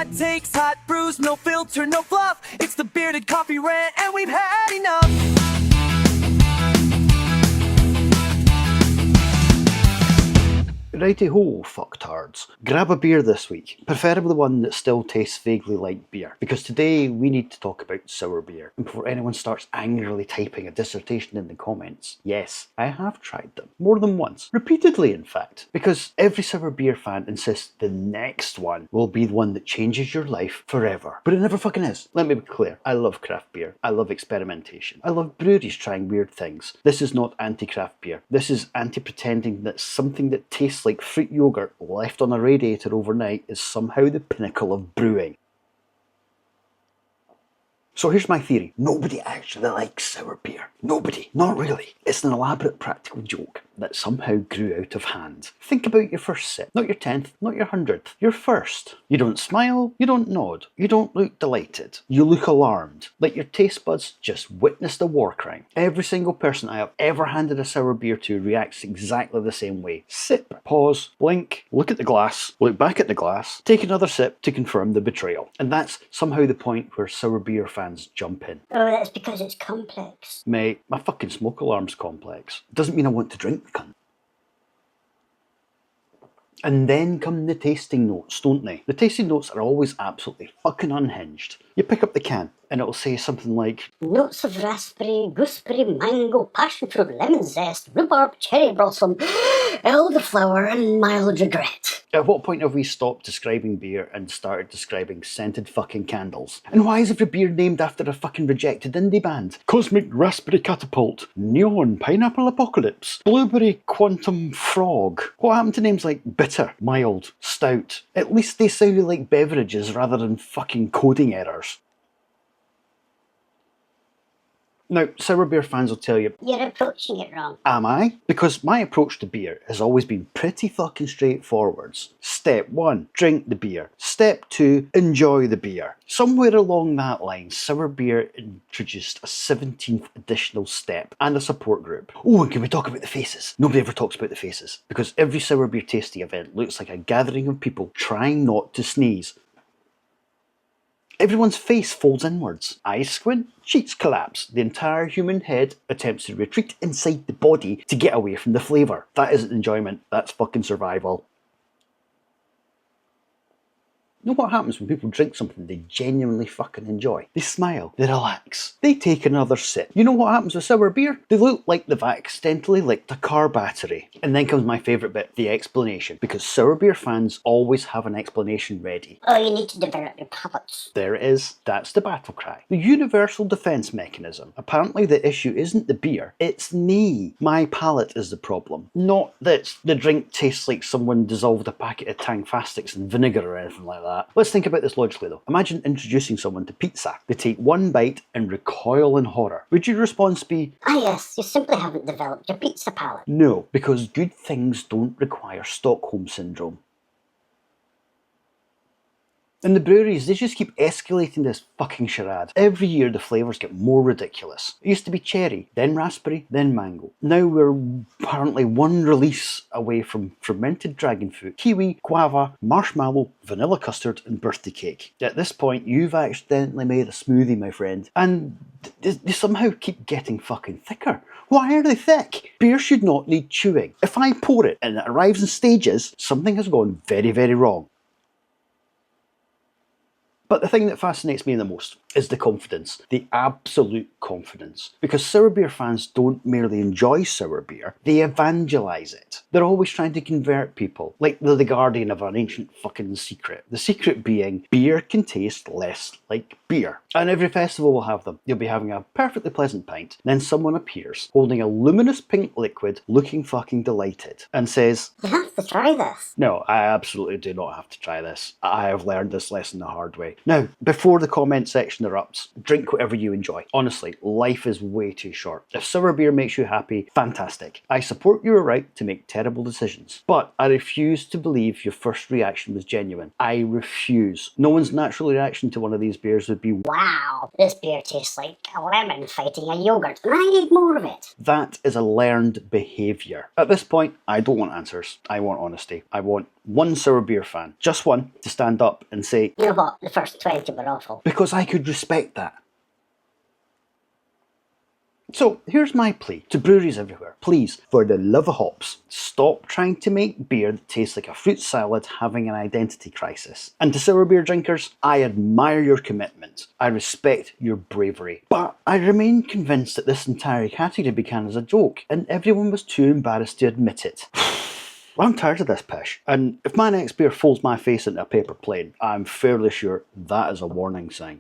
hot takes, hot brews, no filter, no fluff. It's the Bearded Coffee Rant, and we've had enough. Righty-ho, fucktards. Grab a beer this week, preferably one that still tastes vaguely like beer, because today we need to talk about sour beer. And before anyone starts angrily typing a dissertation in the comments, yes, I have tried them. More than once. Repeatedly, in fact. Because every sour beer fan insists the next one will be the one that changes your life forever. But it never fucking is. Let me be clear. I love craft beer. I love experimentation. I love breweries trying weird things. This is not anti-craft beer. This is anti-pretending that something that tastes like fruit yogurt left on a radiator overnight is somehow the pinnacle of brewing. So here's my theory. Nobody actually likes sour beer. Nobody. Not really. It's an elaborate practical joke that somehow grew out of hand. Think about your first sip. Not your 10th, not your 100th. Your first. You don't smile, you don't nod, you don't look delighted. You look alarmed, like your taste buds just witnessed a war crime. Every single person I have ever handed a sour beer to reacts exactly the same way. Sip, pause, blink, look at the glass, look back at the glass, take another sip to confirm the betrayal. And that's somehow the point where sour beer fans jump in. Oh, that's because it's complex. Mate, my fucking smoke alarm's complex. Doesn't mean I want to drink the cunt. And then come the tasting notes, don't they? The tasting notes are always absolutely fucking unhinged. You pick up the can, and it'll say something like, Notes of raspberry, gooseberry, mango, passion fruit, lemon zest, rhubarb, cherry blossom, elderflower, and mild regret. At what point have we stopped describing beer and started describing scented fucking candles? And why is every beer named after a fucking rejected indie band? Cosmic Raspberry Catapult, Neon Pineapple Apocalypse, Blueberry Quantum Frog. What happened to names like bitter, mild, stout? At least they sounded like beverages rather than fucking coding errors. Now, sour beer fans will tell you, You're approaching it wrong. am I? Because my approach to beer has always been pretty fucking straightforward. Step 1, drink the beer. Step 2, enjoy the beer. Somewhere along that line, sour beer introduced a 17th additional step and a support group. Oh, and can we talk about the faces? Nobody ever talks about the faces, because every sour beer tasting event looks like a gathering of people trying not to sneeze. Everyone's face folds inwards. Eyes squint, cheeks collapse. The entire human head attempts to retreat inside the body to get away from the flavour. That isn't enjoyment, that's fucking survival. You know what happens when people drink something they genuinely fucking enjoy? They smile, they relax, they take another sip. You know what happens with sour beer? They look like they've accidentally licked a car battery. And then comes my favourite bit, the explanation. Because sour beer fans always have an explanation ready. Oh, you need to develop your palates. There it is, that's the battle cry. The universal defence mechanism. Apparently the issue isn't the beer, it's me. My palate is the problem. Not that the drink tastes like someone dissolved a packet of Tang Fastics in vinegar or anything like that. Let's think about this logically though. Imagine introducing someone to pizza. They take one bite and recoil in horror. Would your response be, Ah yes, you simply haven't developed your pizza palate. no, because good things don't require Stockholm Syndrome. And the breweries, they just keep escalating this fucking charade. Every year the flavours get more ridiculous. It used to be cherry, then raspberry, then mango. Now we're apparently one release away from fermented dragon fruit, kiwi, guava, marshmallow, vanilla custard and birthday cake. At this point you've accidentally made a smoothie, my friend. And they somehow keep getting fucking thicker. Why are they thick? Beer should not need chewing. If I pour it and it arrives in stages, something has gone very, very wrong. But the thing that fascinates me the most is the confidence, the absolute confidence. Because sour beer fans don't merely enjoy sour beer, they evangelise it. They're always trying to convert people, like they're the guardian of an ancient fucking secret. The secret being, beer can taste less like beer. And every festival will have them. You'll be having a perfectly pleasant pint, then someone appears, holding a luminous pink liquid, looking fucking delighted, and says, You have to try this. no, I absolutely do not have to try this. I have learned this lesson the hard way. Now, before the comment section erupts, drink whatever you enjoy. Honestly, life is way too short. If sour beer makes you happy, fantastic. I support your right to make terrible decisions. But I refuse to believe your first reaction was genuine. I refuse. No one's natural reaction to one of these beers would be, Wow, this beer tastes like a lemon fighting a yogurt, and I need more of it. that is a learned behaviour. At this point, I don't want answers. I want honesty. I want one sour beer fan, just one, to stand up and say, You know what? The first 20 were awful. because I could respect that. So here's my plea to breweries everywhere. Please, for the love of hops, stop trying to make beer that tastes like a fruit salad having an identity crisis. And to sour beer drinkers, I admire your commitment. I respect your bravery. But I remain convinced that this entire category began as a joke, and everyone was too embarrassed to admit it. I'm tired of this pish, and if my next beer folds my face into a paper plane, I'm fairly sure that is a warning sign.